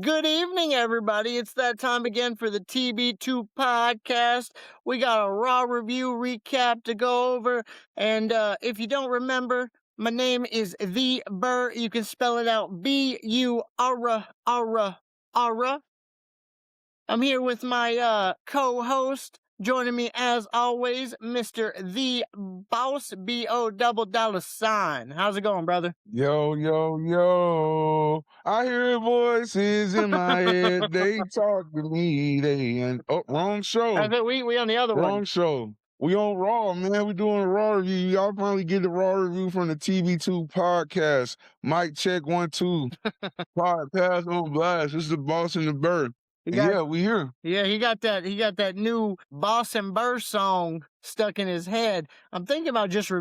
Good evening, everybody. It's that time again for the TB2 Podcast. We got a Raw review recap to go over. And if you don't remember, my name is the Burrr. You can spell it out B-U-R-R-A. I'm here with my co-host. Joining me as always, Mr. The Boss, B-O-double-dollar-sign. How's it going, brother? Yo, yo, yo. I hear voices in my head. They talk to me. Wrong show. I think we on the other Wrong one. show. We on Raw, man. We doing a Raw review. Y'all finally get the Raw review from the TV2 Podcast. Mic check 1, 2. Podcast on blast. This is the Boss and the Burrr. Yeah, we here. Yeah, he got that new Boss and Burr song stuck in his head. I'm thinking about just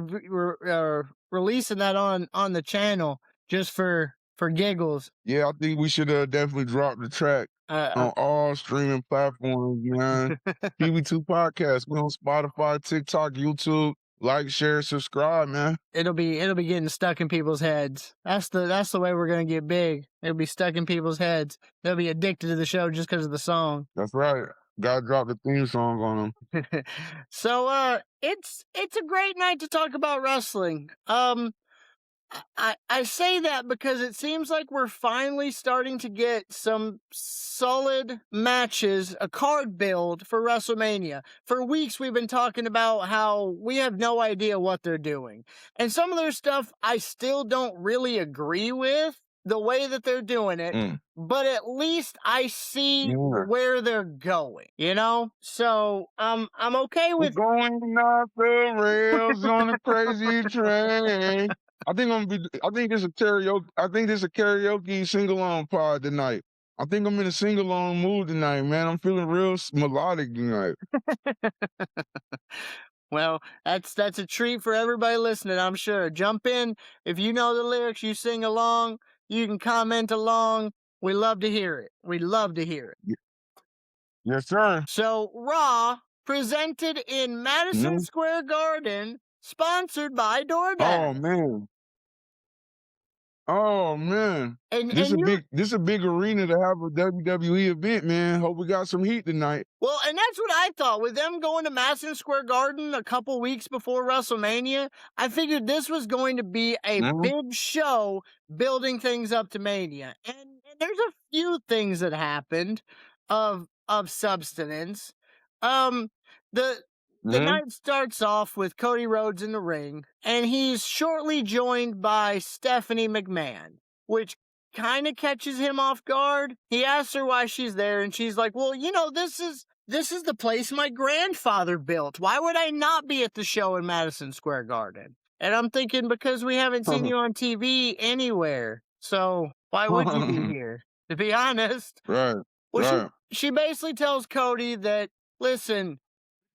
releasing that on the channel just for giggles. Yeah, I think we should definitely drop the track on all streaming platforms, man. TV2 Podcast. We're on Spotify, TikTok, YouTube. Like, share, subscribe, man. It'll be getting stuck in people's heads. That's the way we're gonna get big. It'll be stuck in people's heads. They'll be addicted to the show just because of the song. That's right. Gotta drop the theme song on them. So it's a great night to talk about wrestling. I say that because it seems like we're finally starting to get some solid matches, a card build for WrestleMania. For weeks, we've been talking about how we have no idea what they're doing. And some of their stuff I still don't really agree with the way that they're doing it, but at least I see where they're going, you know? So I'm okay with going off the rails on a crazy train. I think it's a karaoke sing-along pod tonight. I think I'm in a sing-along mood tonight, man. I'm feeling real melodic tonight. Well, that's a treat for everybody listening, I'm sure. Jump in. If you know the lyrics, you sing along. You can comment along. We love to hear it. We love to hear it. Yes, sir. So, Raw, presented in Madison Square Garden, sponsored by DoorDash. Oh man. This is a big arena to have a WWE event, man. Hope we got some heat tonight. Well, and that's what I thought. With them going to Madison Square Garden a couple weeks before WrestleMania, I figured this was going to be a big show building things up to Mania. And there's a few things that happened of substance. The night starts off with Cody Rhodes in the ring, and he's shortly joined by Stephanie McMahon, which kind of catches him off guard. He asks her why she's there, and she's like, well, you know, this is the place my grandfather built. Why would I not be at the show in Madison Square Garden? And I'm thinking, because we haven't seen you on TV anywhere, so why would you be here? To be honest. Right. Well, she basically tells Cody that, listen,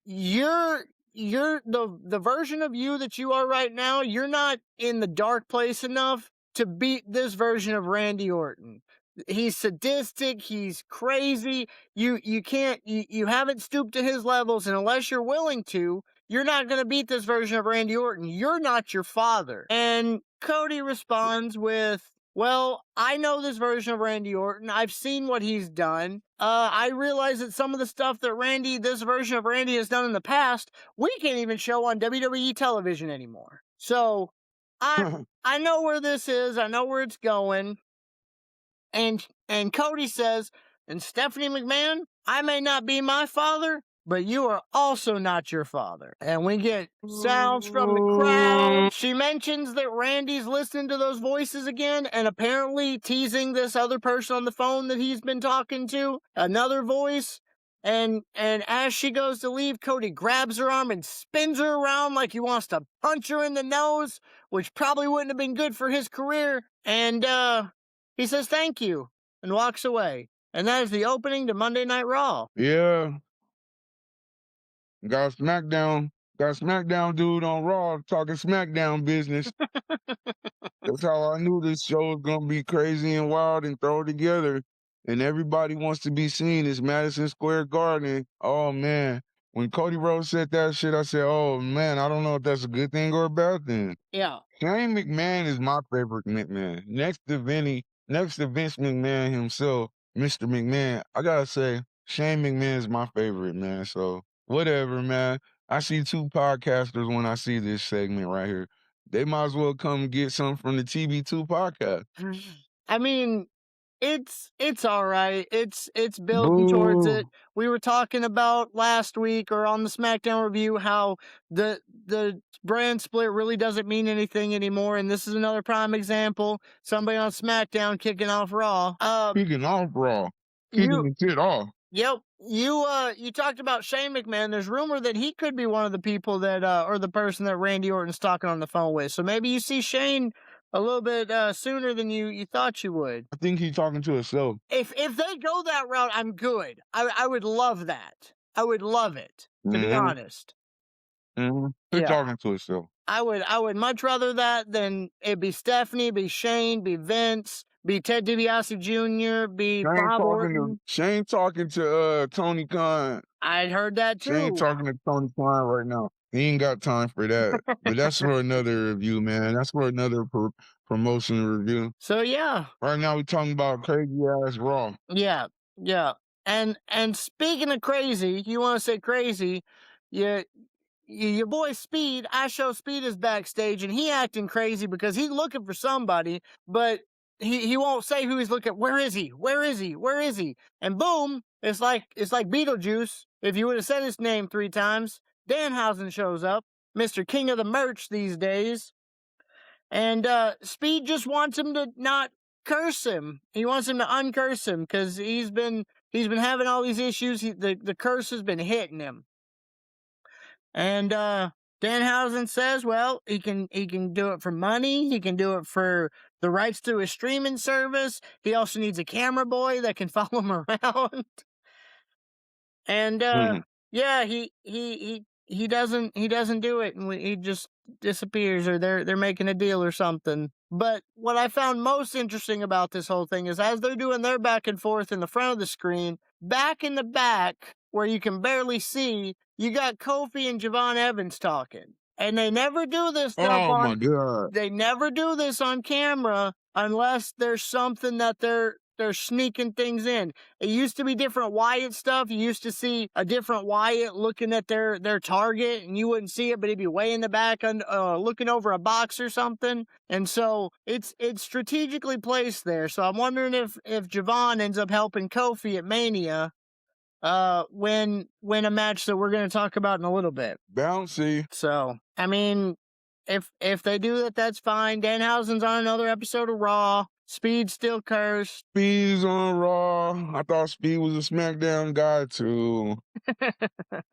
you're the version of you that you are right now, you're not in the dark place enough to beat this version of Randy Orton. He's sadistic, he's crazy, you haven't stooped to his levels, and unless you're willing to, you're not going to beat this version of Randy Orton. You're not your father. And Cody responds with, well, I know this version of Randy Orton. I've seen what he's done. I realize that some of the stuff that this version of Randy has done in the past, we can't even show on WWE television anymore. So I know where this is. I know where it's going. And Cody says, and Stephanie McMahon, I may not be my father, but you are also not your father. And we get sounds from the crowd. She mentions that Randy's listening to those voices again and apparently teasing this other person on the phone that he's been talking to, another voice. And as she goes to leave, Cody grabs her arm and spins her around like he wants to punch her in the nose, which probably wouldn't have been good for his career. And he says thank you and walks away. And that is the opening to Monday Night Raw. Yeah. Got a SmackDown dude on Raw talking SmackDown business. That's how I knew this show was going to be crazy and wild and throw together. And everybody wants to be seen. It's Madison Square Garden. Oh, man. When Cody Rhodes said that shit, I said, oh, man, I don't know if that's a good thing or a bad thing. Yeah. Shane McMahon is my favorite McMahon. Next to Vince McMahon himself. Mr. McMahon, I gotta say, Shane McMahon is my favorite, man. So whatever, man. I see two podcasters when I see this segment right here. They might as well come get something from the TB2 podcast. I mean, it's all right. It's building towards it. Boo. We were talking about last week or on the SmackDown review how the brand split really doesn't mean anything anymore, and this is another prime example. Somebody on SmackDown kicking off Raw. Kicking off Raw. You Kicking the shit off. Yep. You talked about Shane McMahon. There's rumor that he could be one of the people that or the person that Randy Orton's talking on the phone with. So maybe you see Shane a little bit sooner than you thought you would. I think he's talking to himself. If they go that route, I'm good. I would love that. I would love it, to be honest. Mm-hmm. He's talking to himself. I would much rather that than it be Stephanie, be Shane, be Vince, be Ted DiBiase Jr., be Bob Orton. Shane talking to Tony Khan. I'd heard that too. Shane talking to Tony Khan right now. He ain't got time for that. But that's for another review, man. That's for another promotion review. So yeah. Right now we're talking about crazy ass Raw. Yeah. And speaking of crazy, you want to say crazy, your boy Speed, I Show Speed is backstage, and he acting crazy because he's looking for somebody, but he won't say who he's looking. Where is he? Where is he? Where is he? And boom, it's like Beetlejuice. If you would have said his name 3 times, Danhausen shows up, Mr. King of the Merch these days, and Speed just wants him to not curse him. He wants him to uncurse him because he's been having all these issues. The curse has been hitting him. And Danhausen says, well, he can do it for money. He can do it for the rights to his streaming service. He also needs a camera boy that can follow him around. And yeah, he doesn't do it, and he just disappears, or they're making a deal or something. But what I found most interesting about this whole thing is as they're doing their back and forth in the front of the screen, back in the back where you can barely see, you got Kofi and Javon Evans talking. And they never do this stuff my God. They never do this on camera unless there's something that they're sneaking things in. It used to be different Wyatt stuff. You used to see a different Wyatt looking at their target, and you wouldn't see it, but he'd be way in the back looking over a box or something. And so it's strategically placed there. So I'm wondering if Javon ends up helping Kofi at Mania when a match that we're going to talk about in a little bit. Bouncy. So, I mean, if they do that, that's fine. Danhausen's on another episode of Raw. Speed's still cursed. Speed's on Raw. I thought Speed was a SmackDown guy too.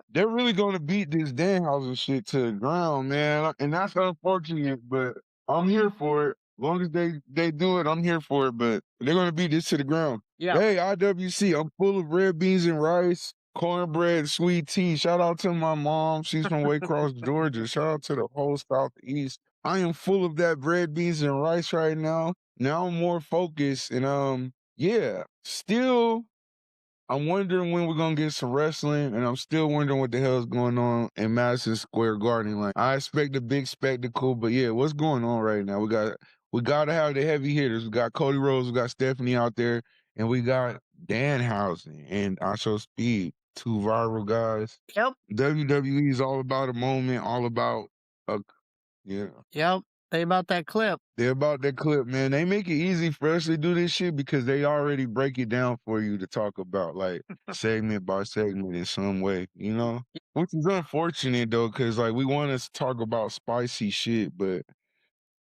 They're really going to beat this Danhausen shit to the ground, man. And that's unfortunate, but I'm here for it. As long as they do it, I'm here for it. But they're going to beat this to the ground. Yeah. Hey, IWC, I'm full of red beans and rice, cornbread, sweet tea. Shout out to my mom. She's from Waycross, Georgia. Shout out to the whole Southeast. I am full of that red beans and rice right now. Now I'm more focused, and yeah, still, I'm wondering when we're gonna get some wrestling, and I'm still wondering what the hell is going on in Madison Square Garden. Like, I expect a big spectacle, but yeah, what's going on right now? We gotta have the heavy hitters. We got Cody Rhodes, we got Stephanie out there, and we got Danhausen and I Show Speed, 2 viral guys. Yep. WWE is all about a moment, all about yeah. Yep. They about that clip. They're about that clip, man. They make it easy for us to do this shit because they already break it down for you to talk about, like, segment by segment in some way, you know? Which is unfortunate, though, because, like, we want us to talk about spicy shit, but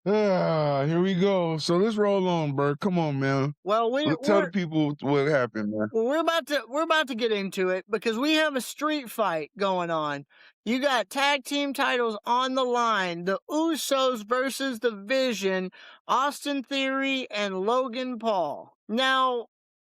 here we go. So let's roll on, Burrr. Come on, man. Well, let's tell the people what happened, man. Well, we're about to get into it because we have a street fight going on. You got tag team titles on the line. The Usos versus the Vision, Austin Theory and Logan Paul. Now,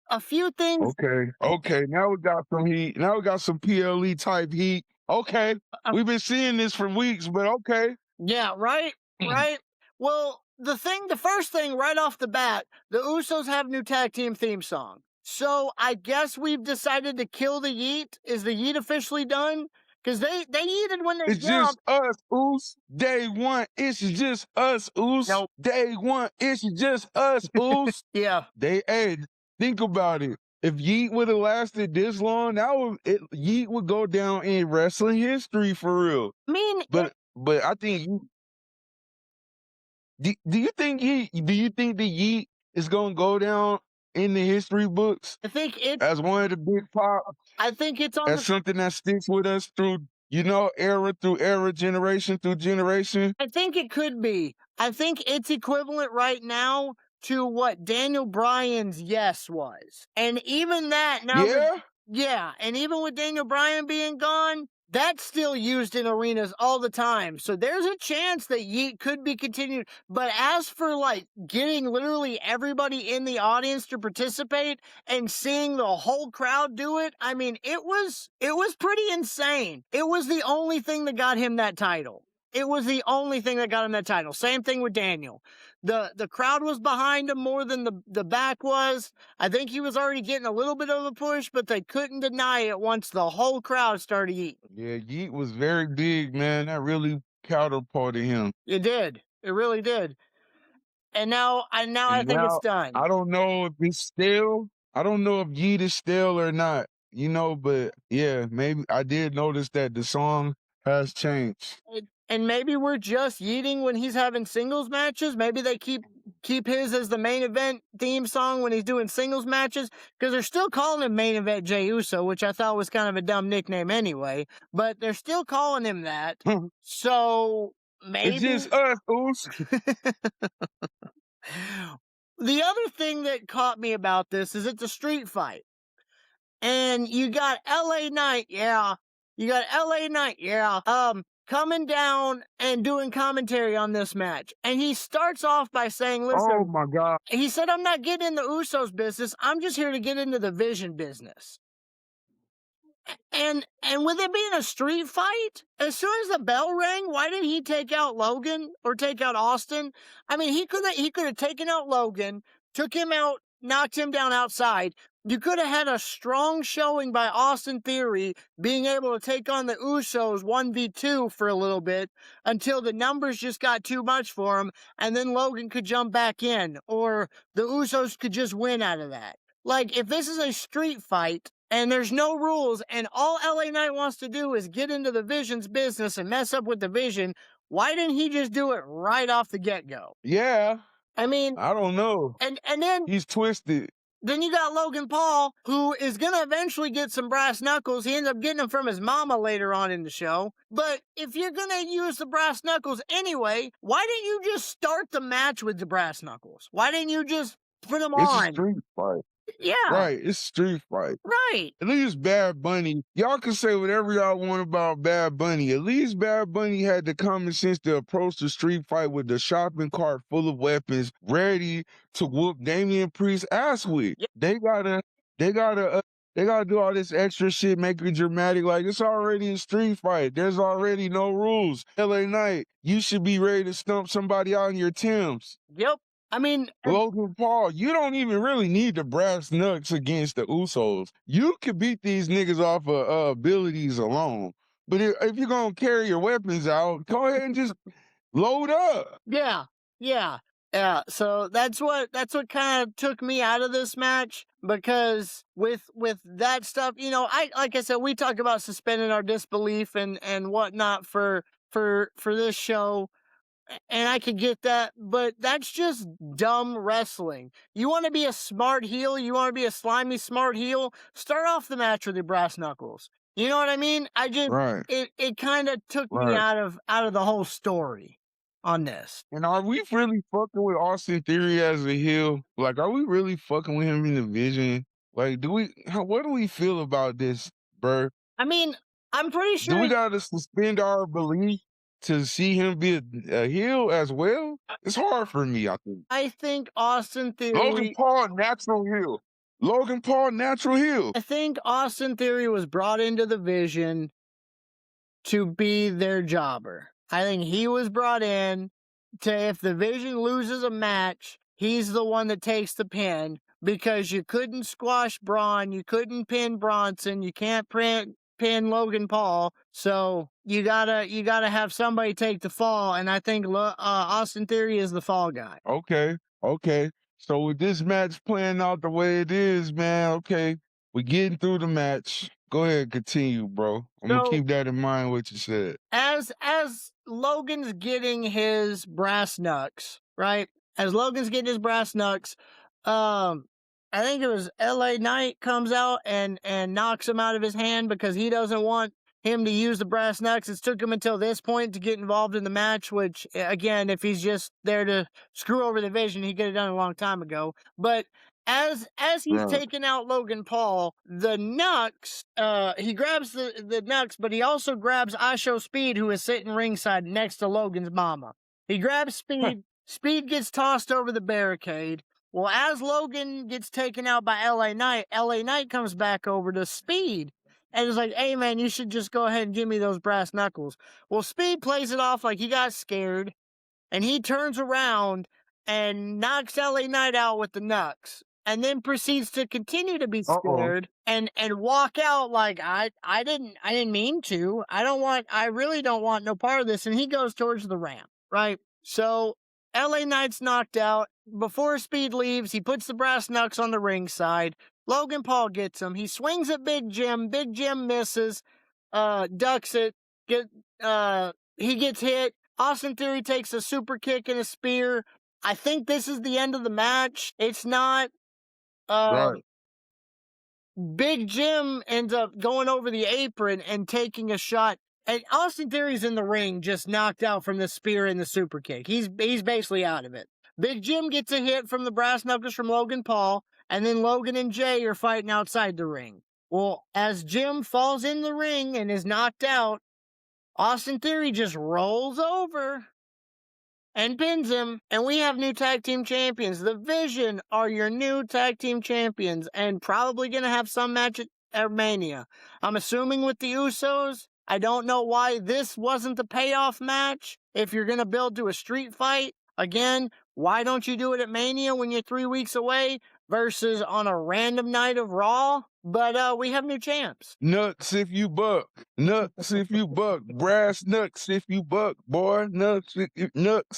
a few things. Okay. Now we got some heat. Now we got some PLE type heat. Okay. We've been seeing this for weeks, but okay. Yeah, right? Right? Well, the first thing right off the bat, the Usos have new tag team theme song. So I guess we've decided to kill the Yeet. Is the Yeet officially done? Because they yeeted when they jumped. It's just us, Oos. Day one, it's just us, Oos. Nope. Day one, it's just us, Oos. Yeah. Hey, think about it. if Yeet would have lasted this long, Yeet would go down in wrestling history for real. I mean, But I think do you think the Yeet is gonna go down in the history books I think it. as one of the big pop, I think it's on. as something that sticks with us through era through era, generation through generation? I think it could be. I think it's equivalent right now to what Daniel Bryan's yes was. And even that now. Yeah. Yeah, and even with Daniel Bryan being gone, that's still used in arenas all the time. So there's a chance that Yeet could be continued. But as for like getting literally everybody in the audience to participate and seeing the whole crowd do it, I mean, it was pretty insane. It was the only thing that got him that title. It was the only thing that got him that title. Same thing with Daniel. The crowd was behind him more than the back was. I think he was already getting a little bit of a push, but they couldn't deny it once the whole crowd started eating. Yeah, Yeet was very big, man. That really catapulted him. It did. It really did. And now I think it's done. I don't know if it's stale. I don't know if Yeet is stale or not, but yeah, maybe I did notice that the song has changed. And maybe we're just yeeting when he's having singles matches. Maybe they keep his as the main event theme song when he's doing singles matches, because they're still calling him Main Event Jey Uso, which I thought was kind of a dumb nickname anyway, but they're still calling him that. So maybe it's just us, Oos. The other thing that caught me about this is it's a street fight. And you got LA Knight, yeah. You got LA Knight, yeah. Coming down and doing commentary on this match. And he starts off by saying, listen. Oh my God. He said, I'm not getting in the Usos business. I'm just here to get into the Vision business. And with it being a street fight, as soon as the bell rang, why did he take out Logan or take out Austin? I mean, he could have taken out Logan, took him out, knocked him down outside. You could have had a strong showing by Austin Theory being able to take on the Usos 1v2 for a little bit until the numbers just got too much for him, and then Logan could jump back in, or the Usos could just win out of that. Like, if this is a street fight and there's no rules and all LA Knight wants to do is get into the Vision's business and mess up with the Vision, why didn't he just do it right off the get-go? Yeah. I mean, I don't know. And then he's twisted. Then you got Logan Paul, who is going to eventually get some brass knuckles. He ends up getting them from his mama later on in the show. But if you're going to use the brass knuckles anyway, why didn't you just start the match with the brass knuckles? Why didn't you just put them on? It's a street fight. Yeah. Right, it's a street fight. Right. At least Bad Bunny, y'all can say whatever y'all want about Bad Bunny. At least Bad Bunny had the common sense to approach the street fight with the shopping cart full of weapons, ready to whoop Damian Priest's ass with. Yep. They gotta do all this extra shit, make it dramatic. Like, it's already a street fight. There's already no rules. LA Knight, you should be ready to stump somebody out in your Timbs. Yep. I mean, Logan Paul, you don't even really need the brass knucks against the Usos. You could beat these niggas off of abilities alone. But if you're going to carry your weapons out, go ahead and just load up. Yeah. So that's what kind of took me out of this match, because with that stuff, like I said, we talk about suspending our disbelief and whatnot for this show. And I could get that, but that's just dumb wrestling. You want to be a smart heel? You want to be a slimy smart heel? Start off the match with your brass knuckles. You know what I mean? It kind of took me out of the whole story on this. And are we really fucking with Austin Theory as a heel? Like, are we really fucking with him in the Vision? Like, what do we feel about this, Burrr? I mean, I'm pretty sure. Do we gotta suspend our belief to see him be a heel as well? It's hard for me, I think. I think Austin Theory... Logan Paul, natural heel. I think Austin Theory was brought into the Vision to be their jobber. I think he was brought in to, if the Vision loses a match, he's the one that takes the pin, because you couldn't squash Braun, you couldn't pin Bronson, you can't pin Logan Paul, so you gotta have somebody take the fall, and I think Austin Theory is the fall guy. Okay. So with this match playing out the way it is, man, okay, we getting through the match. Go ahead, continue, bro. I'm gonna So keep that in mind what you said. as Logan's getting his brass knucks, right? As Logan's getting his brass knucks, I think it was LA Knight comes out and knocks him out of his hand because he doesn't want him to use the brass knucks. It's took him until this point to get involved in the match, which again, if he's just there to screw over the vision, he could have done it a long time ago. But as he's Right, taking out Logan Paul, the Nux, he grabs the Nux, but he also grabs Isho Speed, who is sitting ringside next to Logan's mama. He grabs Speed. Speed gets tossed over the barricade. Well, as Logan gets taken out by LA Knight comes back over to Speed and is like, hey, man, you should just go ahead and give me those brass knuckles. Well, Speed plays it off like he got scared, and he turns around and knocks LA Knight out with the Nux, and then proceeds to continue to be uh-oh. scared and walk out like I didn't mean to. I really don't want no part of this. And he goes towards the ramp, right? So LA Knight's knocked out. Before Speed leaves, he puts the brass knucks on the ringside. Logan Paul gets him. He swings at Big Jim. Big Jim misses, ducks it. He gets hit. Austin Theory takes a super kick and a spear. I think this is the end of the match. It's not. Right. Big Jim ends up going over the apron and taking a shot. And Austin Theory's in the ring, just knocked out from the spear and the super kick. He's basically out of it. Big Jim gets a hit from the brass knuckles from Logan Paul, and then Logan and Jay are fighting outside the ring. Well, as Jim falls in the ring and is knocked out, Austin Theory just rolls over and pins him, and we have new tag team champions. The Vision are your new tag team champions, and probably going to have some match at Mania. I'm assuming with the Usos. I don't know why this wasn't the payoff match. If you're going to build to a street fight, again, why don't you do it at Mania when you're 3 weeks away versus on a random night of Raw? But we have new champs. Nuts if you buck. Nuts if you buck. Brass nuts if you buck, boy. Nuts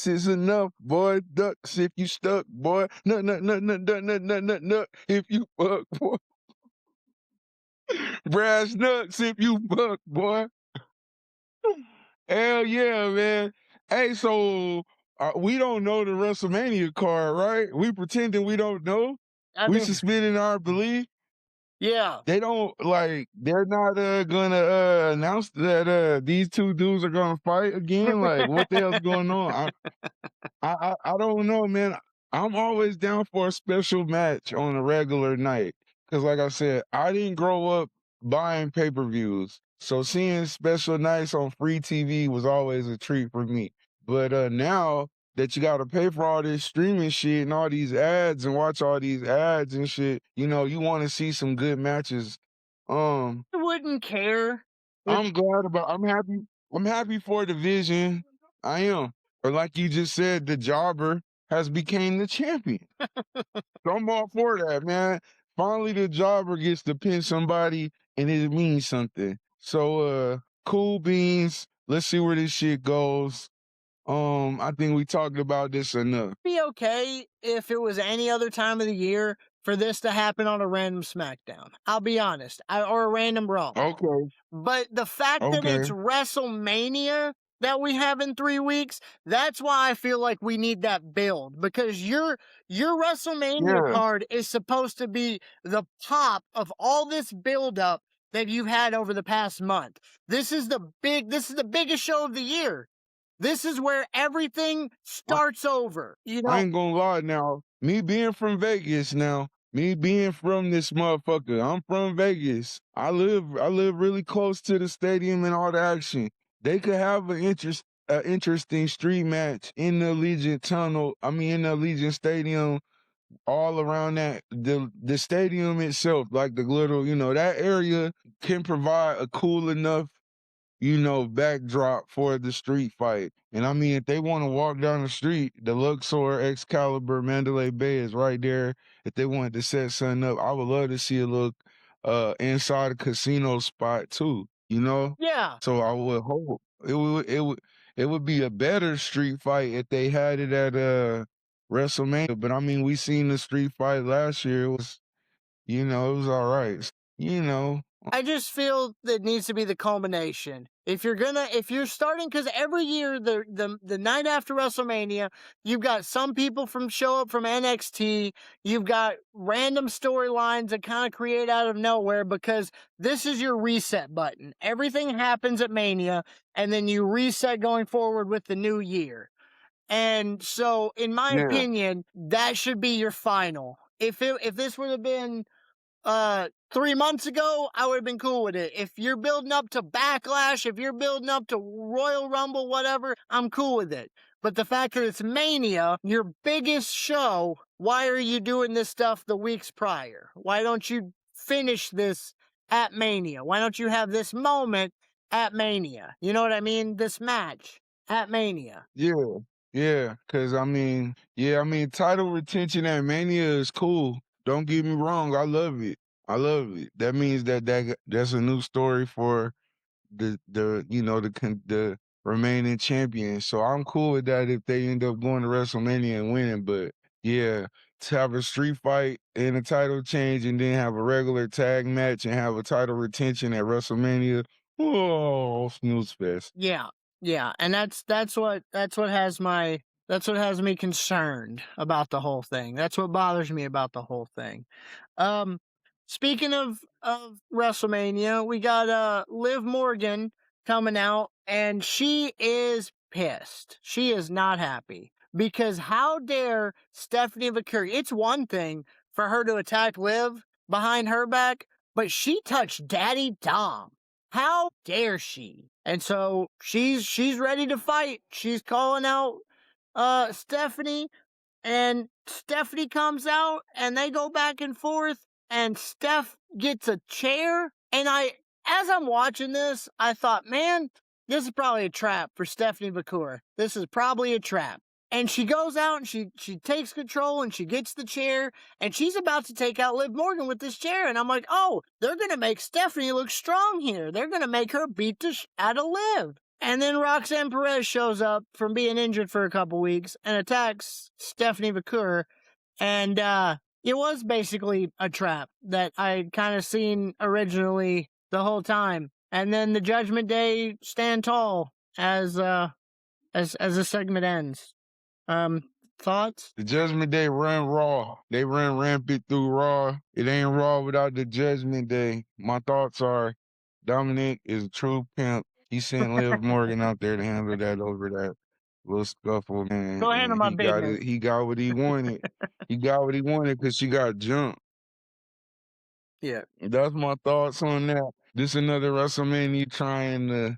is enough, boy. Ducks if you stuck, boy. Nut if you buck, boy. Brass nuts if you buck, boy. Hell yeah, man. Hey, so we don't know the WrestleMania card, right? We pretending we don't know. We suspending our belief. Yeah. They don't they're not gonna announce that these two dudes are gonna fight again. Like, what the hell's going on? I don't know, man. I'm always down for a special match on a regular night. Cause like I said, I didn't grow up buying pay-per-views. So seeing special nights on free TV was always a treat for me. But now that you gotta pay for all this streaming shit and all these ads and watch all these ads and shit, you wanna see some good matches. I wouldn't care. I'm happy for the Vision. I am. Or like you just said, the Jobber has became the champion. So I'm all for that, man. Finally the Jobber gets to pin somebody and it means something. So cool beans. Let's see where this shit goes. I think we talked about this enough. Be okay if it was any other time of the year for this to happen on a random SmackDown. I'll be honest, or a random Raw. Okay. But the fact that it's Okay. WrestleMania that we have in 3 weeks, that's why I feel like we need that build, because your WrestleMania Yeah. card is supposed to be the top of all this buildup that you've had over the past month. This is the biggest show of the year. This is where everything starts over. I ain't gonna lie now. Me being from Vegas now, me being from this motherfucker, I'm from Vegas. I live really close to the stadium and all the action. They could have an interesting street match in the Allegiant Tunnel. I mean, in the Allegiant Stadium, all around that the stadium itself, like the little, that area can provide a cool enough backdrop for the street fight. And I mean, if they want to walk down the street, the Luxor, Excalibur, Mandalay Bay is right there. If they wanted to set something up, I would love to see a look inside a casino spot too, Yeah. So I would hope it would be a better street fight if they had it at WrestleMania. But I mean, we seen the street fight last year. It was, it was all right. You know, I just feel that needs to be the culmination. If you're starting, because every year the night after WrestleMania, you've got some people show up from NXT. You've got random storylines that kind of create out of nowhere because this is your reset button. Everything happens at Mania, and then you reset going forward with the new year. And so, in my yeah, opinion, that should be your final. If this would have been 3 months ago, I would have been cool with it. If you're building up to Backlash, if you're building up to Royal Rumble, whatever, I'm cool with it. But the fact that it's Mania, your biggest show, why are you doing this stuff the weeks prior? Why don't you finish this at Mania? Why don't you have this moment at Mania? You know what I mean? This match at Mania. yeah, yeah. Because title retention at Mania is cool. Don't get me wrong, I love it. I love it. That means that's a new story for the remaining champion. So I'm cool with that if they end up going to WrestleMania and winning. But yeah, to have a street fight and a title change and then have a regular tag match and have a title retention at WrestleMania, oh, snooze fest. Yeah, yeah, and that's what has me concerned about the whole thing. That's what bothers me about the whole thing. Um, Speaking of WrestleMania, we got Liv Morgan coming out, and she is pissed. She is not happy because how dare Stephanie McCurry? It's one thing for her to attack Liv behind her back, but she touched Daddy Dom. How dare she? And so she's ready to fight. She's calling out Stephanie, and Stephanie comes out and they go back and forth, and Steph gets a chair. And as I'm watching this, I thought, man, this is probably a trap for Stephanie McCour. This is probably a trap. And she goes out and she takes control and she gets the chair and she's about to take out Liv Morgan with this chair. And I'm like, oh, they're going to make Stephanie look strong here. They're going to make her beat the out of Liv. And then Roxanne Perez shows up from being injured for a couple weeks and attacks Stephanie McCour. And it was basically a trap that I'd kind of seen originally the whole time. And then the Judgment Day stand tall as the segment ends. Thoughts? The Judgment Day run Raw. They run rampant through Raw. It ain't Raw without the Judgment Day. My thoughts are Dominic is a true pimp. He sent Liv Morgan out there to handle that over that little scuffle, man. Go handle my business. He got what he wanted. He got what he wanted because she got jumped. Yeah. That's my thoughts on that. This another WrestleMania trying to,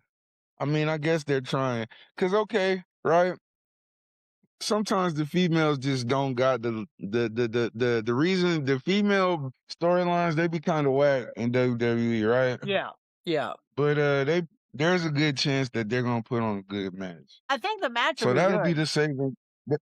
I guess they're trying. Because, okay, right? Sometimes the females just don't got the reason. The female storylines, they be kind of whack in WWE, right? Yeah, yeah. But there's a good chance that they're gonna put on a good match. I think the match So will be that'll be good.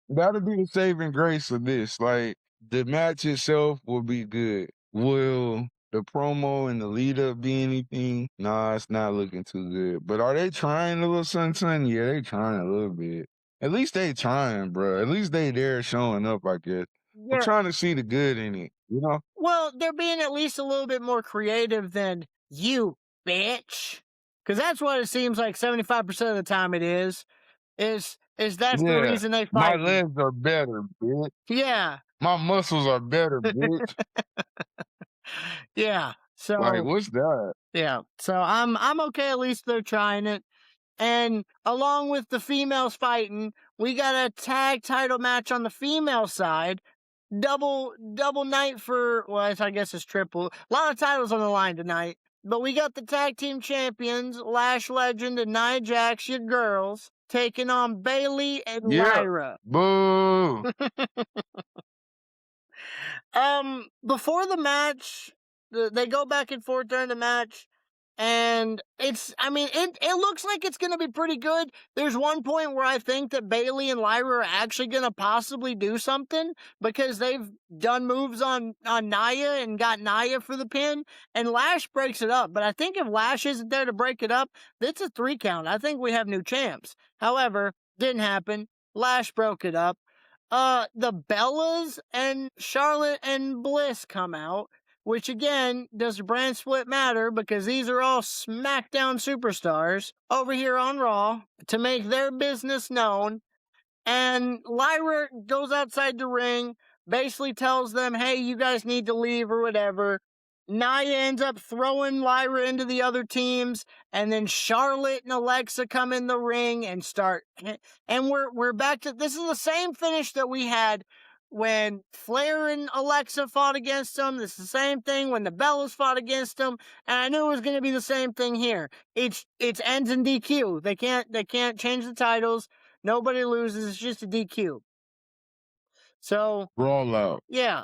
that'll be the saving grace of this. Like the match itself will be good. Will the promo and the lead up be anything? Nah, it's not looking too good. But are they trying a little something? Yeah, they trying a little bit. At least they trying, bro. At least they there showing up, I guess. I'm trying to see the good in it, you know? Well, they're being at least a little bit more creative than you, bitch. Because that's what it seems like 75% of the time it is that's the reason they fight. My legs are better, bitch. Yeah. My muscles are better, bitch. Yeah. So like, what's that? Yeah. So I'm okay. At least they're trying it. And along with the females fighting, we got a tag title match on the female side. Double night for, well, I guess it's triple. A lot of titles on the line tonight. But we got the tag team champions, Lash Legend and Nia Jax, your girls, taking on Bayley and Lyra. Boo! Before the match, they go back and forth during the match. And it looks like it's going to be pretty good. There's one point where I think that Bayley and Lyra are actually going to possibly do something because they've done moves on Nia and got Nia for the pin, and Lash breaks it up. But I think if Lash isn't there to break it up, it's a 3 count. I think we have new champs. However, didn't happen. Lash broke it up. the Bellas and Charlotte and Bliss come out, which again, does the brand split matter? Because these are all SmackDown superstars over here on Raw to make their business known. And Lyra goes outside the ring, basically tells them, hey, you guys need to leave or whatever. Nia ends up throwing Lyra into the other teams, and then Charlotte and Alexa come in the ring and start. And we're back to this is the same finish that we had when Flair and Alexa fought against them. This is the same thing when the Bellas fought against them, and I knew it was going to be the same thing here. It's ends in DQ. They can't change the titles. Nobody loses. It's just a DQ. So Brawl out. yeah.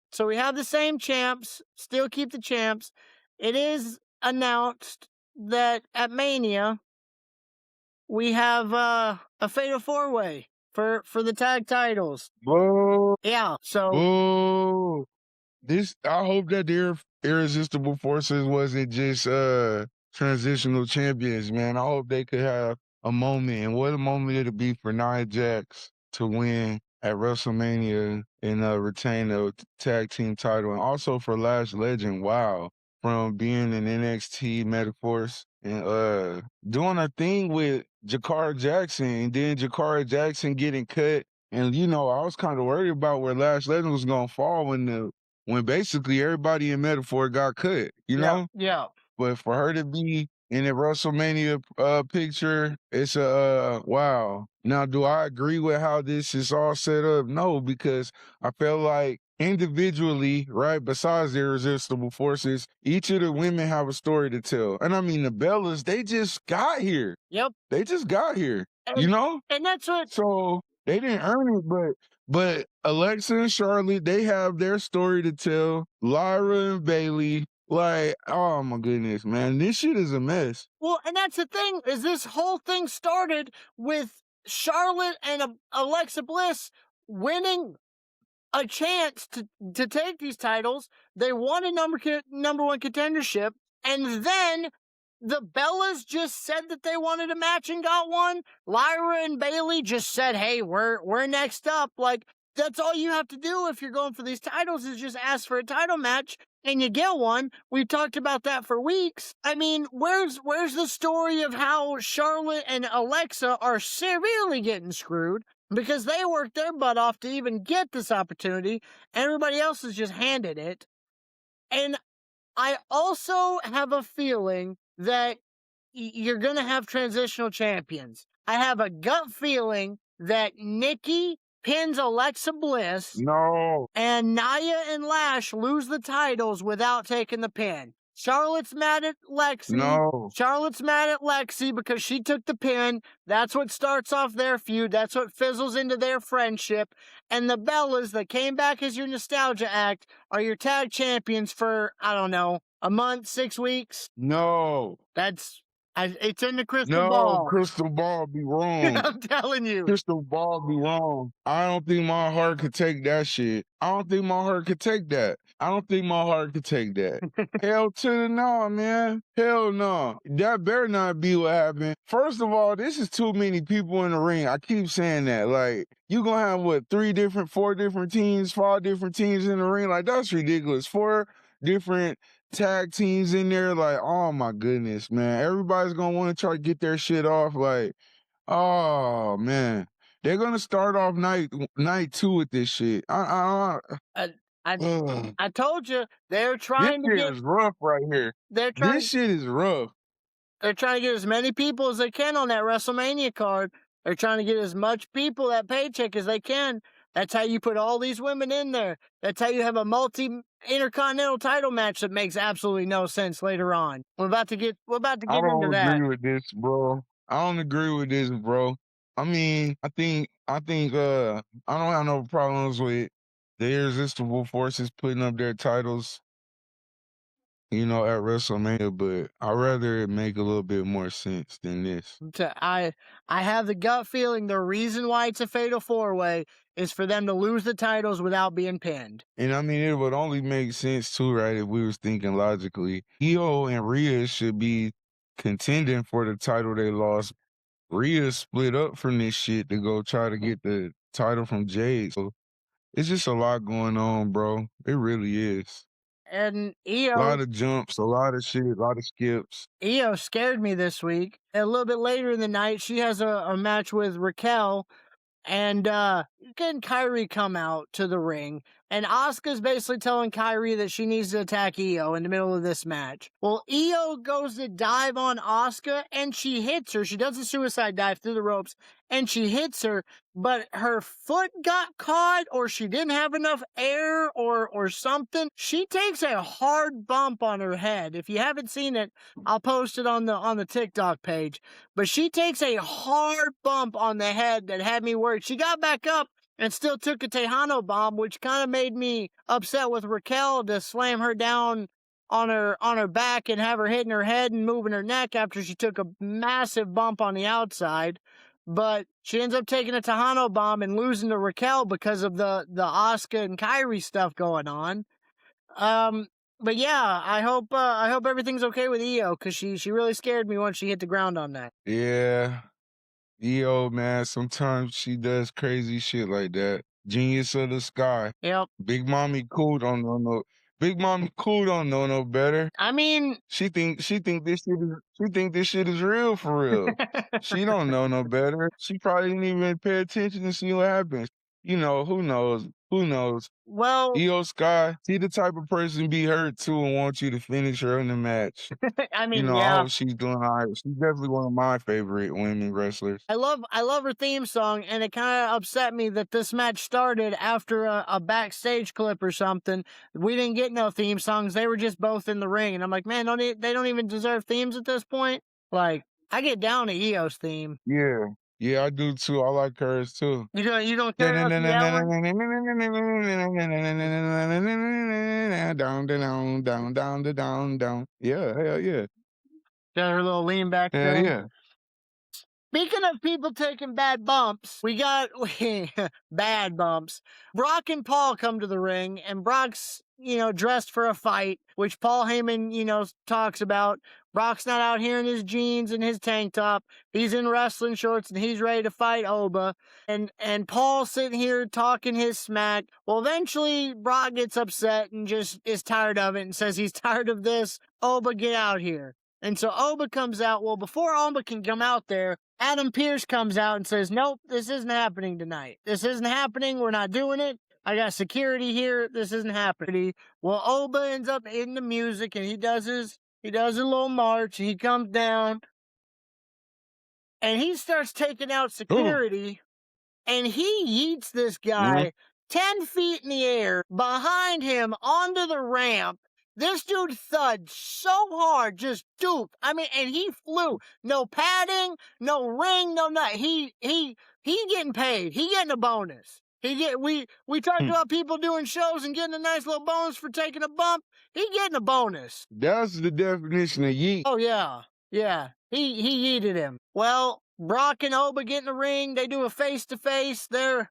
So we have the same champs, still keep the champs. It is announced that at Mania, we have a fatal four-way for the tag titles. Boo. Yeah, so Boo. I hope that the Irresistible Forces wasn't just transitional champions, man. I hope they could have a moment, and what a moment it'll be for Nia Jax to win at WrestleMania and retain the tag team title, and also for Lash Legend. Wow, from being in NXT Metaforce and doing a thing with Jakara Jackson, and then Jakara Jackson getting cut. And I was kind of worried about where Lash Legend was gonna fall when basically everybody in Metaphor got cut, yeah. But for her to be in a WrestleMania picture, it's a wow. Now, do I agree with how this is all set up? No, because I feel like individually, right, besides the Irresistible Forces, each of the women have a story to tell. And I mean, the Bellas, they just got here. Yep. They just got here, And that's what. So they didn't earn it, but Alexa and Charlotte, they have their story to tell. Lyra and Bailey, like, oh my goodness, man, this shit is a mess. Well, and that's the thing, is this whole thing started with Charlotte and Alexa Bliss winning a chance to take these titles. They won a number one contendership, and then the Bellas just said that they wanted a match and got one. Lyra and Bailey just said, hey, we're next up. Like, that's all you have to do if you're going for these titles, is just ask for a title match and you get one. We've talked about that for weeks. I mean, where's the story of how Charlotte and Alexa are severely getting screwed because they worked their butt off to even get this opportunity? Everybody else is just handed it. And I also have a feeling that you're going to have transitional champions. I have a gut feeling that Nikki pins Alexa Bliss. No. And Nia and Lash lose the titles without taking the pin. Charlotte's mad at Lexi. No. Charlotte's mad at Lexi because she took the pin. That's what starts off their feud. That's what fizzles into their friendship. And the Bellas that came back as your nostalgia act are your tag champions for, I don't know, a month, 6 weeks. No. It's in the crystal No, ball. crystal ball be wrong. I'm telling you. Crystal ball be wrong. I don't think my heart could take that shit. I don't think my heart could take that. Hell to the no, man. Hell no. That better not be what happened. First of all, this is too many people in the ring. I keep saying that. Like, you gonna have, 4 different teams, 5 different teams in the ring? Like, that's ridiculous. 4 different tag teams in there, like, oh my goodness, man. Everybody's gonna want to try to get their shit off. Like, oh man, they're gonna start off night 2 with this shit. I told you they're trying to get. This shit is rough right here. This shit is rough. They're trying to get as many people as they can on that WrestleMania card. They're trying to get as much people that paycheck as they can. That's how you put all these women in there. That's how you have a multi-intercontinental title match that makes absolutely no sense later on. We're about to get into that. I don't agree with this, bro. I mean, I think I don't have no problems with the Irresistible Forces putting up their titles, at WrestleMania, but I'd rather it make a little bit more sense than this. I have the gut feeling the reason why it's a fatal 4-way is for them to lose the titles without being pinned. And I mean, it would only make sense too, right, if we was thinking logically. Io and Rhea should be contending for the title they lost. Rhea split up from this shit to go try to get the title from Jade. So it's just a lot going on, bro. It really is. And A lot of jumps, a lot of shit, a lot of skips. Io scared me this week. A little bit later in the night, she has a match with Raquel, and again, Kyrie come out to the ring, and Asuka's basically telling Kyrie that she needs to attack Io in the middle of this match. Well, Io goes to dive on Asuka, and she hits her. She does a suicide dive through the ropes, and she hits her, but her foot got caught, or she didn't have enough air, or something. She takes a hard bump on her head. If you haven't seen it, I'll post it on the TikTok page. But she takes a hard bump on the head that had me worried. She got back up and still took a Tejano bomb, which kind of made me upset with Raquel to slam her down on her back and have her hitting her head and moving her neck after she took a massive bump on the outside. But she ends up taking a Tejano bomb and losing to Raquel because of the Asuka and Kyrie stuff going on. But yeah, I hope everything's okay with Io, because she really scared me once she hit the ground on that. Yeah. Io, man, sometimes she does crazy shit like that. Genius of the sky. Yep. Big Mommy Cool don't know no Big Mommy Cool don't know no better. I mean, She think this shit is real for real. She don't know no better. She probably didn't even pay attention to see what happens. You know, who knows? Who knows? well, Io Sky, she the type of person be hurt too and want you to finish her in the match. I You mean, know, I yeah. hope she's doing all right. She's definitely one of my favorite women wrestlers. I love her theme song, and it kind of upset me that this match started after a backstage clip or something. We didn't get no theme songs. They were just both in the ring, and I'm like, man, they don't even deserve themes at this point. Like, I get down to Io's theme. Yeah. Yeah, I do too. I like hers too. You don't care about the yelling? Down. Yeah, hell yeah. Got her little lean back Hell thing. yeah. Speaking of people taking bad bumps, we got bad bumps. Brock and Paul come to the ring, and Brock's, dressed for a fight, which Paul Heyman, talks about. Brock's not out here in his jeans and his tank top. He's in wrestling shorts, and he's ready to fight Oba. And Paul's sitting here talking his smack. Well, eventually, Brock gets upset and just is tired of it and says he's tired of this. Oba, get out here. And so Oba comes out. Well, before Oba can come out there, Adam Pearce comes out and says, nope, this isn't happening tonight. This isn't happening. We're not doing it. I got security here. This isn't happening. Well, Oba ends up hitting the music, and he does a little march, and he comes down, and he starts taking out security, and he yeets this guy 10 feet in the air behind him onto the ramp. This dude thudded so hard, just doop. I mean, and he flew. No padding, no ring, no nothing. He getting paid. He getting a bonus. We talked about people doing shows and getting a nice little bonus for taking a bump. He getting a bonus. That's the definition of yeet. Oh yeah. Yeah. He yeeted him. Well, Brock and Oba get in the ring. They do a face-to-face. They're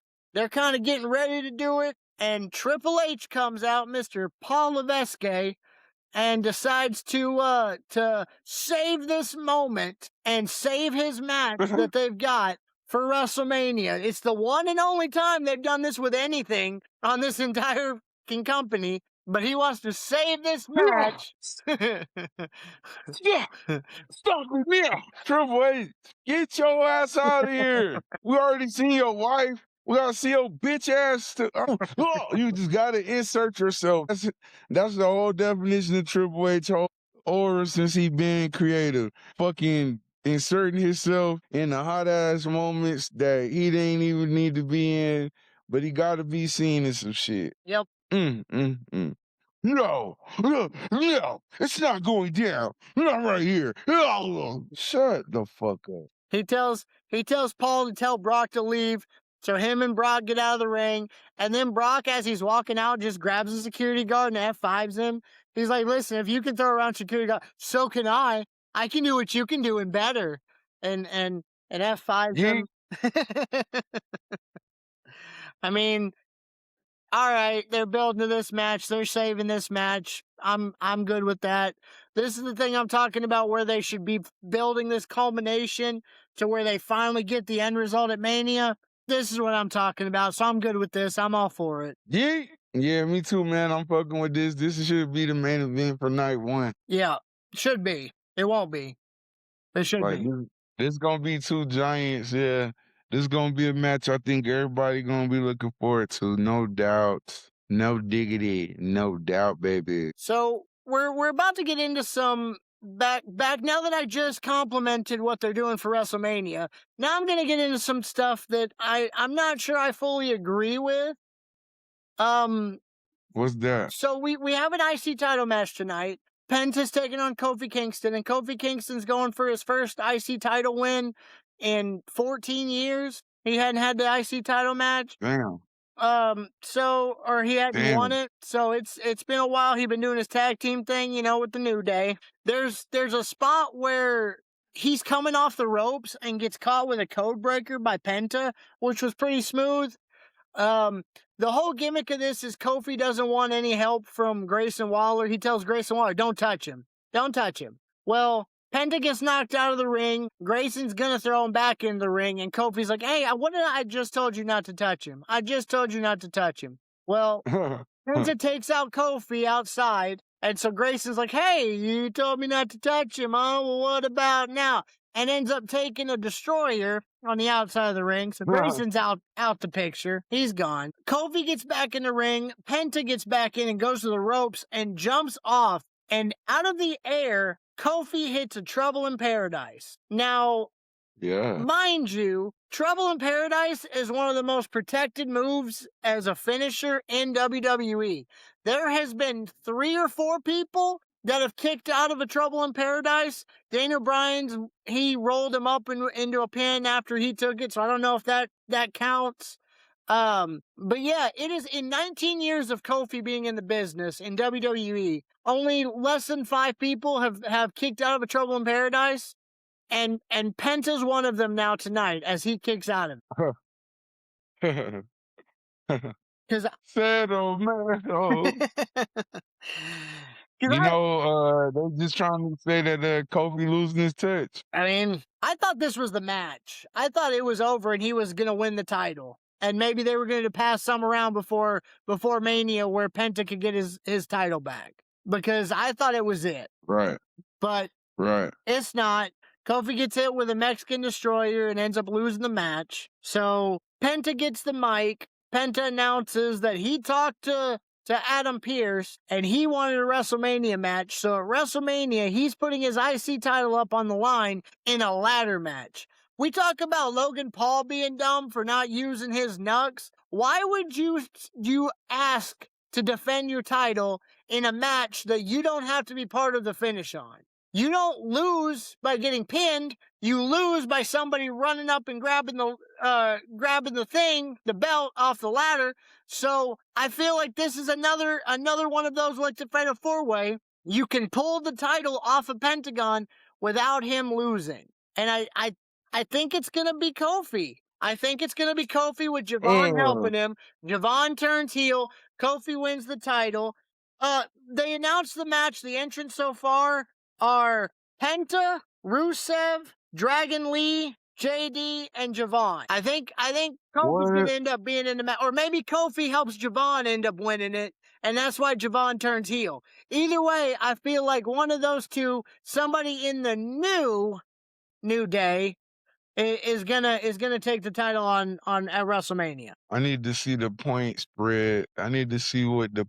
kind of getting ready to do it. And Triple H comes out, Mr. Paul Levesque, and decides to save this moment and save his match that they've got for WrestleMania. It's the one and only time they've done this with anything on this entire company. But he wants to save this match. Yeah. Stop with me. Triple H, get your ass out of here. We already seen your wife. We gotta see your bitch ass. You just gotta insert yourself. That's the whole definition of Triple H aura since he been creative. Fucking inserting himself in the hot ass moments that he didn't even need to be in, but he gotta be seen in some shit. Yep. No, it's not going down. Not right here. Shut the fuck up. He tells Paul to tell Brock to leave. So him and Brock get out of the ring. And then Brock, as he's walking out, just grabs the security guard and F5s him. He's like, listen, if you can throw around security guard, so can I. I can do what you can do and better. And F5s him. I mean, all right, they're building to this match. They're saving this match. I'm good with that. This is the thing I'm talking about, where they should be building this culmination to where they finally get the end result at Mania. This is what I'm talking about, so I'm good with this. I'm all for it. Yeah. Yeah, me too, man. I'm fucking with this. This should be the main event for night one. Yeah, should be. It won't be. It should Like be. this gonna be two giants. Yeah, this gonna be a match I think everybody gonna be looking forward to. No doubt. No diggity. No doubt, baby. So we're about to get into some back now that I just complimented what they're doing for WrestleMania. Now I'm gonna get into some stuff that I'm not sure I fully agree with. What's that? So we have an IC title match tonight. Penta's taking on Kofi Kingston, and Kofi Kingston's going for his first IC title win in 14 years. He hadn't had the IC title match. Damn. Or he hadn't won Damn. it. So it's been a while. He's been doing his tag team thing, with the New Day. There's a spot where he's coming off the ropes and gets caught with a code breaker by Penta, which was pretty smooth. The whole gimmick of this is Kofi doesn't want any help from Grayson Waller. He tells Grayson Waller, don't touch him. Don't touch him. Well, Penta gets knocked out of the ring. Grayson's gonna throw him back in the ring, and Kofi's like, hey, what did I just told you not to touch him? I just told you not to touch him. Well, Penta takes out Kofi outside, and so Grayson's like, hey, you told me not to touch him, huh? Well, what about now? And ends up taking a destroyer on the outside of the ring. So Grayson's out the picture. He's gone. Kofi gets back in the ring. Penta gets back in and goes to the ropes and jumps off. And out of the air, Kofi hits a Trouble in Paradise. Now, Yeah. mind you, Trouble in Paradise is one of the most protected moves as a finisher in WWE. There has been 3 or 4 people that have kicked out of a Trouble in Paradise. Daniel Bryan's, he rolled him up into a pin after he took it, so I don't know if that counts. But yeah, it is in 19 years of Kofi being in the business in WWE, only less than 5 people have kicked out of a Trouble in Paradise. And Penta's one of them now tonight as he kicks out of it. Because Settle, man. They just trying to say that Kofi losing his touch. I mean, I thought this was the match. I thought it was over and he was going to win the title. And maybe they were going to pass some around before Mania where Penta could get his title back. Because I thought it was it. Right. But it's not. Kofi gets hit with a Mexican destroyer and ends up losing the match. So Penta gets the mic. Penta announces that he talked to Adam Pearce and he wanted a WrestleMania match. So at WrestleMania, he's putting his IC title up on the line in a ladder match. We talk about Logan Paul being dumb for not using his knucks. Why would you ask to defend your title in a match that you don't have to be part of the finish on? You don't lose by getting pinned. You lose by somebody running up and grabbing the belt off the ladder. So I feel like this is another one of those like the Fatal 4-Way. You can pull the title off of Pentagon without him losing. And I think it's gonna be Kofi. I think it's gonna be Kofi with Javon helping him. Javon turns heel. Kofi wins the title. They announced the match. The entrants so far are Penta, Rusev, Dragon Lee, JD, and Javon. I think Kofi's going to end up being in the match. Or maybe Kofi helps Javon end up winning it, and that's why Javon turns heel. Either way, I feel like one of those two, somebody in the New Day, is gonna take the title on at WrestleMania. I need to see the point spread. I need to see what the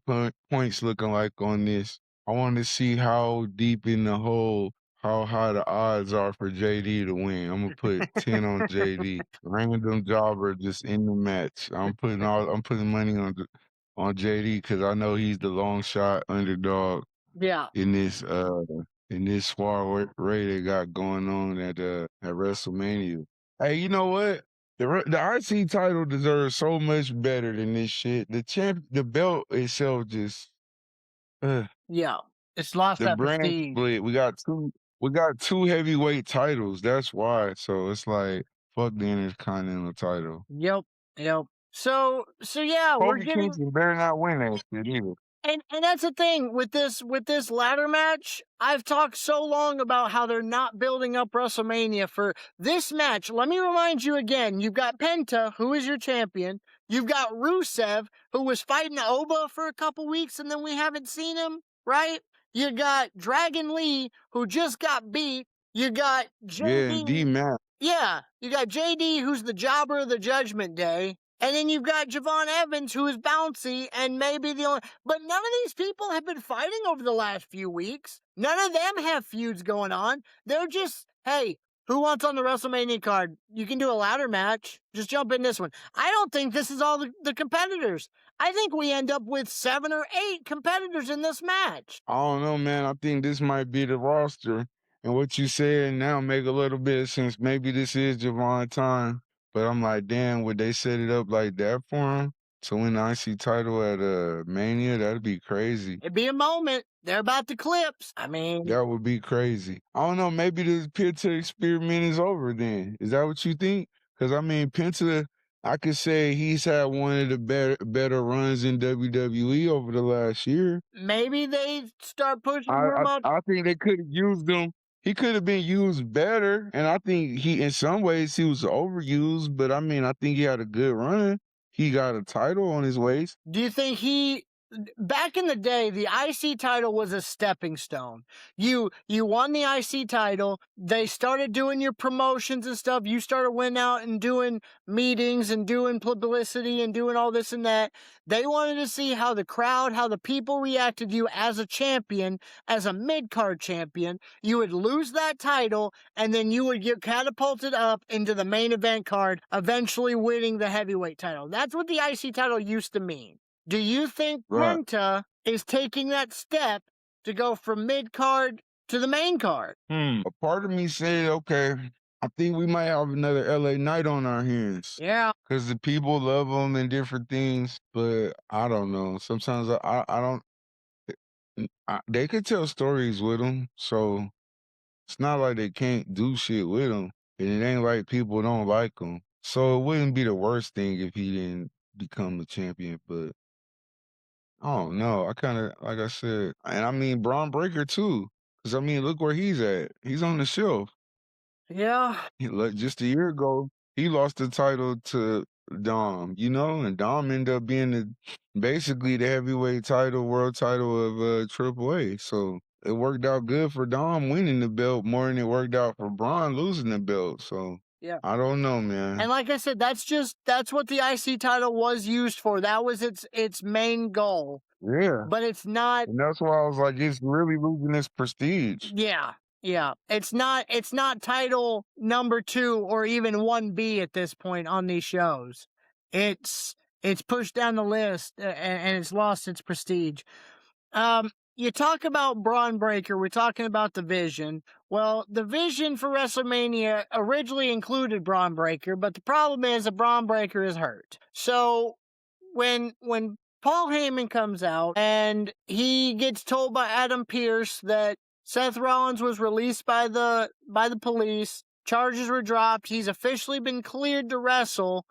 points looking like on this. I want to see how deep in the hole, how high the odds are for JD to win. I'm gonna put 10 on JD. Random jobber just in the match. I'm putting money on JD because I know he's the long shot underdog. Yeah. In this squad Ray they got going on at WrestleMania. Hey, you know what? The IC title deserves so much better than this shit. The belt itself just. Yeah, it's lost the that brand prestige. split. We got two heavyweight titles. That's why. So it's like fuck the Intercontinental title. Yep. So yeah, we're Kofi getting. Kingston better not win that shit either. And that's the thing with this ladder match. I've talked so long about how they're not building up WrestleMania for this match. Let me remind you again. You've got Penta, who is your champion. You've got Rusev, who was fighting Oba for a couple weeks, and then we haven't seen him, right? You got Dragon Lee, who just got beat. You got Yeah, JD. D-Mac. Yeah, you got JD, who's the jobber of the Judgment Day. And then you've got Javon Evans, who is bouncy and maybe the only. But none of these people have been fighting over the last few weeks. None of them have feuds going on. They're just, hey, who wants on the WrestleMania card? You can do a ladder match. Just jump in this one. I don't think this is all the competitors. I think we end up with 7 or 8 competitors in this match. I don't know, man. I think this might be the roster. And what you said now make a little bit of sense. Maybe this is Javon time. But I'm like, damn, would they set it up like that for him to win the IC title at Mania? That'd be crazy. It'd be a moment. They're about to clips. I mean, That would be crazy. I don't know. Maybe the Penta experiment is over then. Is that what you think? Because, I mean, Penta, I could say he's had one of the better runs in WWE over the last year. maybe they start pushing him up. I think they could have used him. He could have been used better, and I think in some ways, he was overused. But I mean, I think he had a good run. He got a title on his waist. Do you think back in the day, the IC title was a stepping stone. You won the IC title. They started doing your promotions and stuff. You started went out and doing meetings and doing publicity and doing all this and that. They wanted to see how the crowd, how the people reacted to you as a champion, as a mid-card champion. You would lose that title, and then you would get catapulted up into the main event card, eventually winning the heavyweight title. That's what the IC title used to mean. Do you think Penta is taking that step to go from mid-card to the main card? A part of me said, okay, I think we might have another LA Knight on our hands. Yeah. Because the people love him and different things, but I don't know. Sometimes I don't. They could tell stories with him, so it's not like they can't do shit with him. And it ain't like people don't like him. So it wouldn't be the worst thing if he didn't become the champion, but I don't know. I kind of, like I said, and I mean, Braun Breaker too. Because, I mean, look where he's at. He's on the shelf. Yeah. Just a year ago, he lost the title to Dom, and Dom ended up being basically the heavyweight title, world title of AAA. So it worked out good for Dom winning the belt more than it worked out for Braun losing the belt. So yeah, I don't know, man. And like I said, that's what the IC title was used for. That was its main goal. Yeah. But it's not. And that's why I was like, it's really losing its prestige. Yeah. Yeah. It's not title number 2 or even 1B at this point on these shows. It's pushed down the list and it's lost its prestige. You talk about Braun Breaker, we're talking about the vision. Well, the vision for WrestleMania originally included Braun Breaker, but the problem is that Braun Breaker is hurt. So when Paul Heyman comes out and he gets told by Adam Pearce that Seth Rollins was released by the police, charges were dropped, he's officially been cleared to wrestle.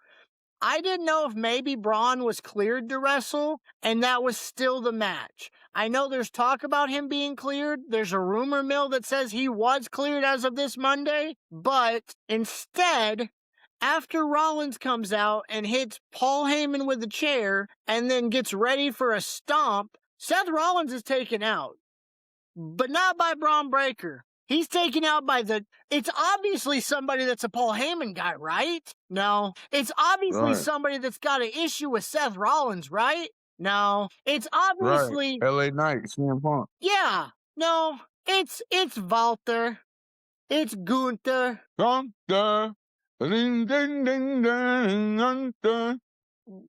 I didn't know if maybe Braun was cleared to wrestle, and that was still the match. I know there's talk about him being cleared. There's a rumor mill that says he was cleared as of this Monday, but instead, after Rollins comes out and hits Paul Heyman with a chair and then gets ready for a stomp, Seth Rollins is taken out, but not by Braun Breaker. He's taken out by it's obviously somebody that's a Paul Heyman guy, right? No. It's obviously somebody that's got an issue with Seth Rollins, right? No. It's obviously LA Knight, CM Punk. Yeah. No. It's Walter. It's Gunter. Gunter. Ding, ding, ding, ding, Gunter.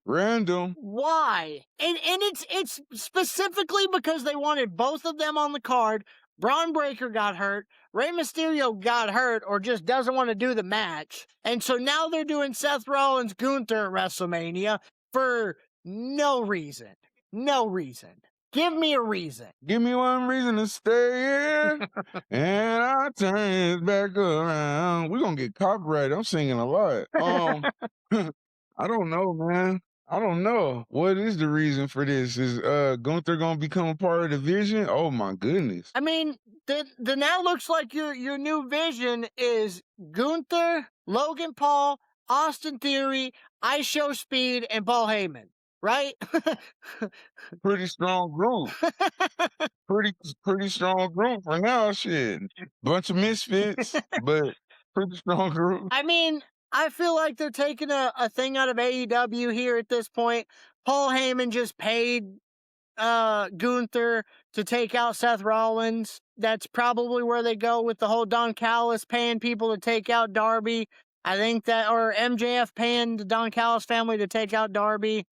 Random. Why? And it's specifically because they wanted both of them on the card. Braun Breaker got hurt. Rey Mysterio got hurt or just doesn't want to do the match. And so now they're doing Seth Rollins Gunter at WrestleMania for no reason. No reason. Give me a reason. Give me one reason to stay here. And I turn it back around. We're going to get copyrighted. I'm singing a lot. I don't know, man. I don't know. What is the reason for this? Is Gunther gonna become a part of the vision? Oh my goodness. I mean, then that looks like your new vision is Gunther, Logan Paul, Austin Theory, I Show Speed, and Paul Heyman, right? Pretty strong group. Pretty strong group for now, shit. Bunch of misfits, but pretty strong group. I mean, I feel like they're taking a thing out of AEW here at this point. Paul Heyman just paid Gunther to take out Seth Rollins. That's probably where they go with the whole Don Callis paying people to take out Darby. I think that, or MJF paying the Don Callis family to take out Darby.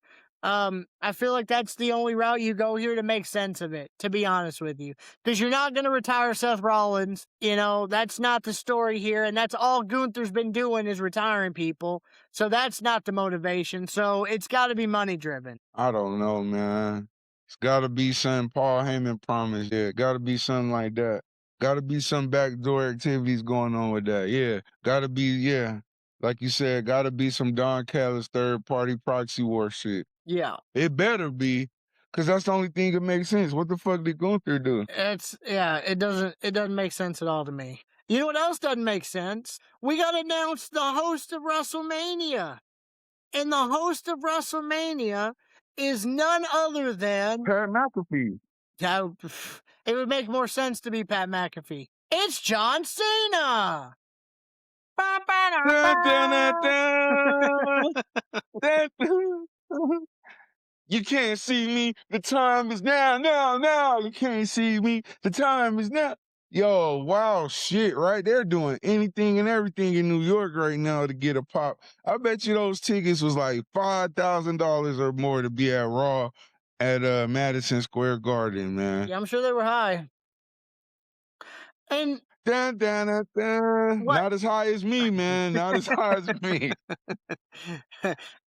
I feel like that's the only route you go here to make sense of it, to be honest with you. Because you're not going to retire Seth Rollins. You know, that's not the story here. And that's all Gunther's been doing is retiring people. So that's not the motivation. So it's got to be money driven. I don't know, man. It's gotta be something Paul Heyman promised. Yeah, gotta be something like that. Gotta be some backdoor activities going on with that. Yeah, gotta be, yeah. Like you said, gotta be some Don Callis third party proxy war shit. Yeah. It better be, because that's the only thing that makes sense. What the fuck did Gunther do? It doesn't make sense at all to me. You know what else doesn't make sense? We got to announce the host of WrestleMania. And the host of WrestleMania is none other than Pat McAfee. It would make more sense to be Pat McAfee. It's John Cena. Dun, dun, dun, dun. You can't see me. The time is now, now, now. You can't see me. The time is now. Yo, wow, shit, right? They're doing anything and everything in New York right now to get a pop. I bet you those tickets was like $5,000 or more to be at Raw at Madison Square Garden, man. Yeah, I'm sure they were high. And dun, dun, dun, dun. Not as high as me, man. Not as high as me.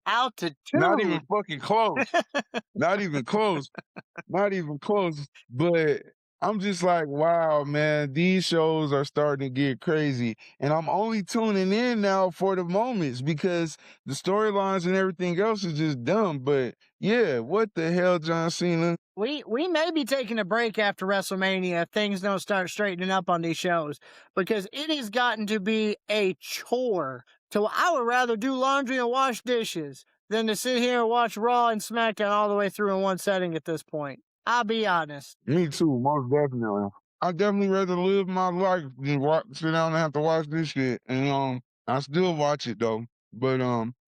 Altitude. Not even fucking close. Not even close. Not even close. But I'm just like, wow, man, these shows are starting to get crazy. And I'm only tuning in now for the moments because the storylines and everything else is just dumb. But yeah, what the hell, John Cena? We may be taking a break after WrestleMania if things don't start straightening up on these shows because it has gotten to be a chore. So I would rather do laundry and wash dishes than to sit here and watch Raw and SmackDown all the way through in one setting at this point. I'll be honest. Me too, most definitely. I'd definitely rather live my life than sit down and have to watch this shit. And I still watch it though. But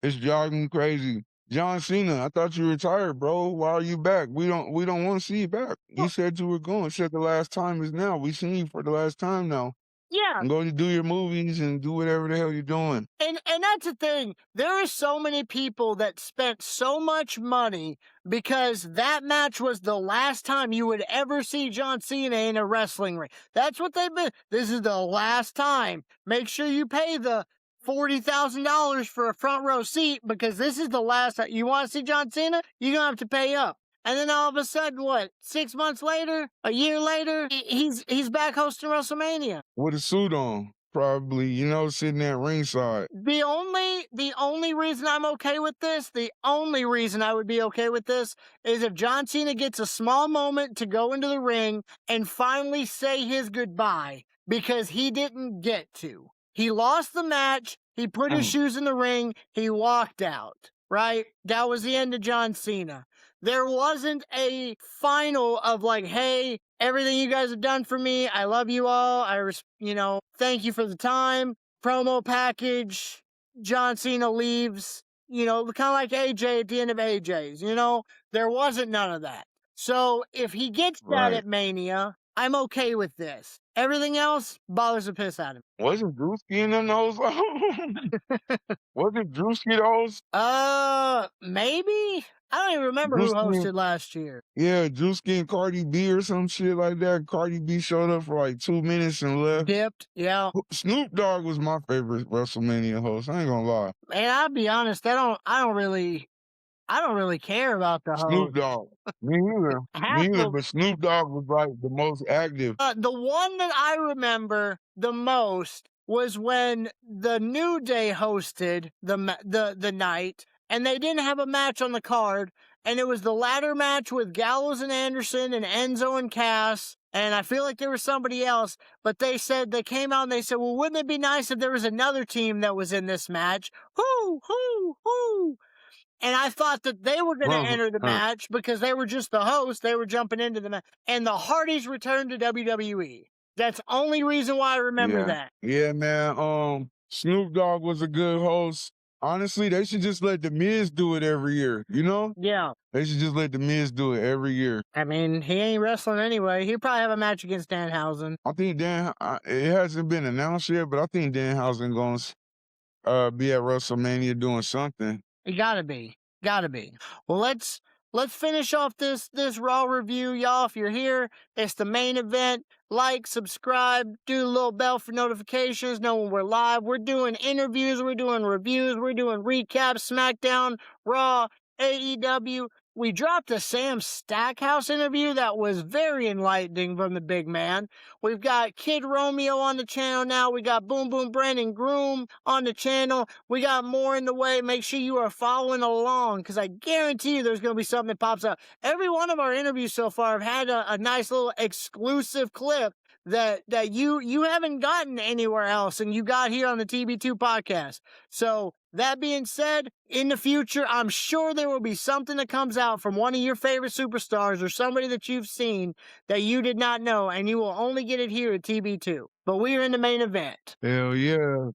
it's driving me crazy. John Cena, I thought you retired, bro. Why are you back? We don't want to see you back. You said you were going. Said the last time is now. We seen you for the last time now. Yeah. I'm going to do your movies and do whatever the hell you're doing. And that's the thing. There are so many people that spent so much money because that match was the last time you would ever see John Cena in a wrestling ring. That's what they've been. This is the last time. Make sure you pay the $40,000 for a front row seat because this is the last time. You want to see John Cena? You're going to have to pay up. And then all of a sudden, what, 6 months later, a year later, he's back hosting WrestleMania. With a suit on, probably, sitting there ringside. The only reason I'm okay with this, the only reason I would be okay with this is if John Cena gets a small moment to go into the ring and finally say his goodbye because he didn't get to. He lost the match, he put his shoes in the ring, he walked out, right? That was the end of John Cena. There wasn't a final of like, hey, everything you guys have done for me, I love you all. Thank you for the time. Promo package. John Cena leaves. Kind of like AJ at the end of AJ's. There wasn't none of that. So if he gets that at Mania, I'm okay with this. Everything else bothers the piss out of me. Wasn't Drewski in them those? Wasn't Drewski those? Maybe. I don't even remember who hosted last year. Yeah, Drewski and Cardi B or some shit like that. Cardi B showed up for like 2 minutes and left. Dipped, yeah. Snoop Dogg was my favorite WrestleMania host. I ain't gonna lie. Man, I'll be honest. I don't really care about the host. Snoop Dogg. Me neither. But Snoop Dogg was like the most active. The one that I remember the most was when the New Day hosted the night. and they didn't have a match on the card, and it was the ladder match with Gallows and Anderson and Enzo and Cass, and I feel like there was somebody else, but they came out and they said, well, wouldn't it be nice if there was another team that was in this match? Whoo, whoo, whoo. And I thought that they were going to enter the match because they were just the host. They were jumping into the match. And the Hardys returned to WWE. That's the only reason why I remember that. Yeah, man. Snoop Dogg was a good host. Honestly, they should just let The Miz do it every year, you know? Yeah. They should just let The Miz do it every year. I mean, he ain't wrestling anyway. He'll probably have a match against Danhausen. I think it hasn't been announced yet, but I think Danhausen going to be at WrestleMania doing something. It gotta be. Well, let's finish off this Raw review, y'all. If you're here, it's the main event. Like, subscribe, do the little bell for notifications, know when we're live. We're doing interviews, we're doing reviews, we're doing recaps, SmackDown, Raw, AEW. We dropped a Sam Stackhouse interview that was very enlightening from the big man. We've got Kid Romeo on the channel now. We got Boom Boom Brandon Groom on the channel. We got more in the way. Make sure you are following along because I guarantee you there's going to be something that pops up. Every one of our interviews so far have had a nice little exclusive clip that you haven't gotten anywhere else and you got here on the TB2 podcast. So that being said, in the future, I'm sure there will be something that comes out from one of your favorite superstars or somebody that you've seen that you did not know, and you will only get it here at TB2. But we are in the main event. Hell yeah.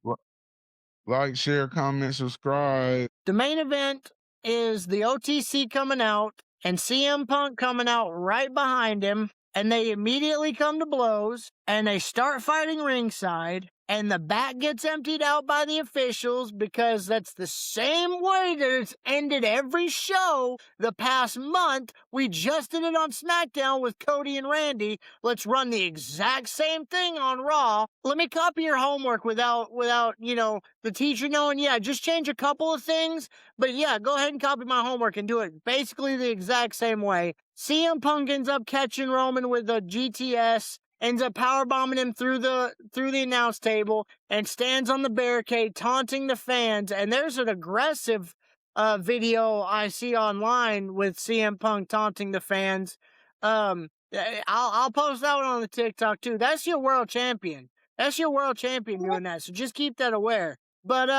Like, share, comment, subscribe. The main event is the OTC coming out and CM Punk coming out right behind him, and they immediately come to blows, and they start fighting ringside, and the back gets emptied out by the officials because that's the same way that it's ended every show the past month. We just did it on SmackDown with Cody and Randy. Let's run the exact same thing on Raw. Let me copy your homework without the teacher knowing. Yeah, just change a couple of things. But yeah, go ahead and copy my homework and do it basically the exact same way. CM Punk ends up catching Roman with a GTS, ends up powerbombing him through the announce table, and stands on the barricade taunting the fans. And there's an aggressive video I see online with CM Punk taunting the fans. I'll post that one on the TikTok too. That's your world champion. Doing that. So just keep that aware. But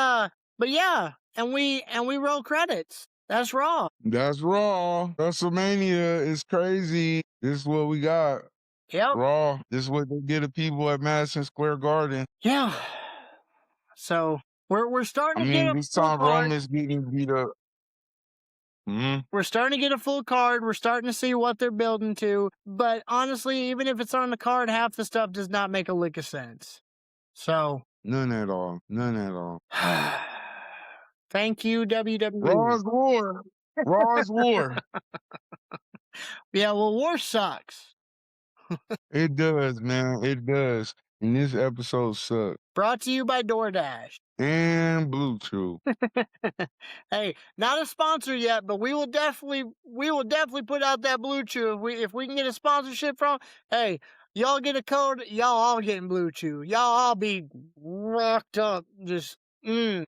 yeah, and we roll credits. That's Raw. WrestleMania is crazy. This is what we got. Yep. Raw. This is what they get to people at Madison Square Garden. Yeah. So we're starting to get a this full time card. Roman's getting beat up. We're starting to get a full card. We're starting to see what they're building to. But honestly, even if it's on the card, half the stuff does not make a lick of sense. So None at all. thank you, WWE. Raw's war. Yeah, well, war sucks. It does, man. It does. And this episode sucked. Brought to you by DoorDash. And Bluetooth. Hey, not a sponsor yet, but we will definitely put out that Bluetooth. If we can get a sponsorship from, hey, y'all get a code, y'all all getting Bluetooth. Y'all all be rocked up. Just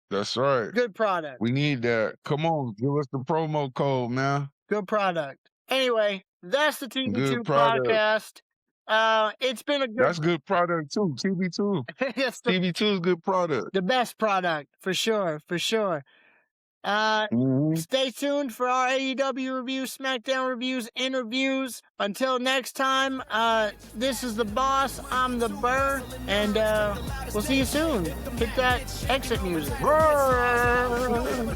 That's right. good product. We need that. Come on, give us the promo code, man. Good product. Anyway, that's the TB2 Good product. podcast. It's been a good. That's good product too. TB2. It's TB2 is good product. the best product for sure. Stay tuned for our AEW reviews, SmackDown reviews, interviews. Until next time, this is the boss. I'm the Burr, and we'll see you soon. Hit that exit music. Burrr.